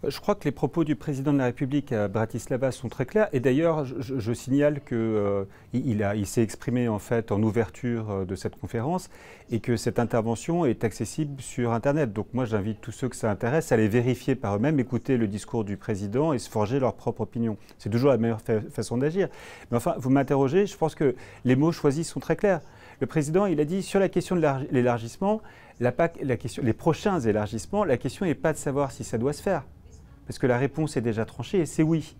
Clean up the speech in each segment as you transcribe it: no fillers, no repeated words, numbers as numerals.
Je crois que les propos du président de la République à Bratislava sont très clairs. Et d'ailleurs, je signale qu'il s'est exprimé en fait en ouverture de cette conférence et que cette intervention est accessible sur Internet. Donc moi, j'invite tous ceux que ça intéresse à aller vérifier par eux-mêmes, écouter le discours du président et se forger leur propre opinion. C'est toujours la meilleure façon d'agir. Mais enfin, vous m'interrogez, je pense que les mots choisis sont très clairs. Le président, il a dit sur la question de l'élargissement, les prochains élargissements, la question n'est pas de savoir si ça doit se faire. Parce que la réponse est déjà tranchée et c'est oui.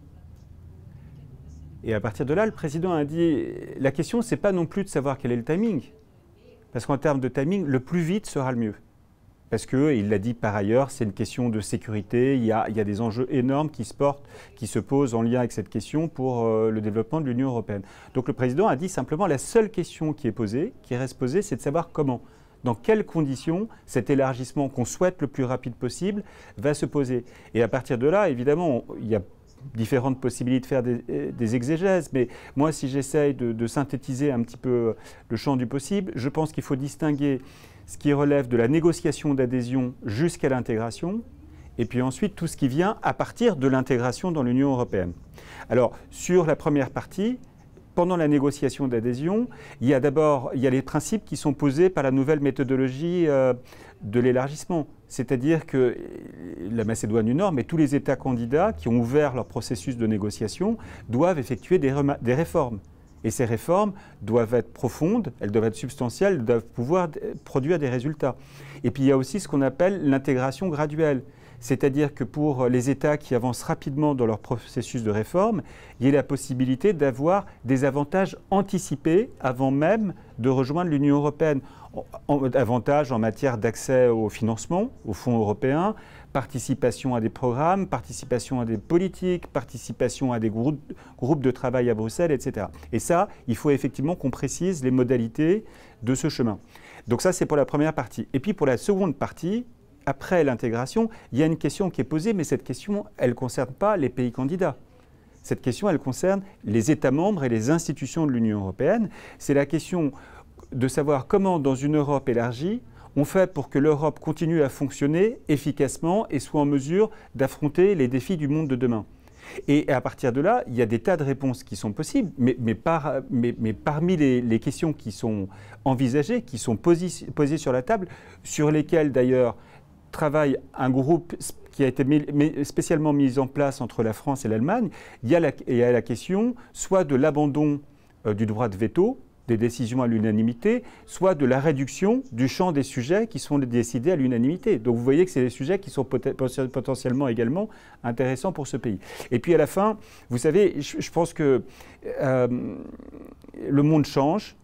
Et à partir de là, le président a dit, la question, ce n'est pas non plus de savoir quel est le timing. Parce qu'en termes de timing, le plus vite sera le mieux. Parce qu'il l'a dit par ailleurs, c'est une question de sécurité, il y a des enjeux énormes qui se posent en lien avec cette question pour le développement de l'Union européenne. Donc le président a dit simplement, la seule question qui reste posée, c'est de savoir comment. Dans quelles conditions cet élargissement qu'on souhaite le plus rapide possible va se poser. Et à partir de là, évidemment, il y a différentes possibilités de faire des exégèses, mais moi, si j'essaye de synthétiser un petit peu le champ du possible, je pense qu'il faut distinguer ce qui relève de la négociation d'adhésion jusqu'à l'intégration, et puis ensuite tout ce qui vient à partir de l'intégration dans l'Union européenne. Alors, sur la première partie, pendant la négociation d'adhésion, il y a les principes qui sont posés par la nouvelle méthodologie de l'élargissement. C'est-à-dire que la Macédoine du Nord, mais tous les États candidats qui ont ouvert leur processus de négociation doivent effectuer des réformes. Et ces réformes doivent être profondes, elles doivent être substantielles, elles doivent pouvoir produire des résultats. Et puis il y a aussi ce qu'on appelle l'intégration graduelle. C'est-à-dire que pour les États qui avancent rapidement dans leur processus de réforme, il y a la possibilité d'avoir des avantages anticipés avant même de rejoindre l'Union européenne. Avantages en matière d'accès au financement, aux fonds européens, participation à des programmes, participation à des politiques, participation à des groupes de travail à Bruxelles, etc. Et ça, il faut effectivement qu'on précise les modalités de ce chemin. Donc ça, c'est pour la première partie. Et puis pour la seconde partie, après l'intégration, il y a une question qui est posée, mais cette question, elle ne concerne pas les pays candidats. Cette question, elle concerne les États membres et les institutions de l'Union européenne. C'est la question de savoir comment, dans une Europe élargie, on fait pour que l'Europe continue à fonctionner efficacement et soit en mesure d'affronter les défis du monde de demain. Et à partir de là, il y a des tas de réponses qui sont possibles, mais parmi les questions qui sont envisagées, qui sont posées sur la table, sur lesquelles d'ailleurs travaille un groupe qui a été spécialement mis en place entre la France et l'Allemagne, il y a la question soit de l'abandon du droit de veto, des décisions à l'unanimité, soit de la réduction du champ des sujets qui sont décidés à l'unanimité. Donc vous voyez que c'est des sujets qui sont potentiellement également intéressants pour ce pays. Et puis à la fin, vous savez, je pense que le monde change.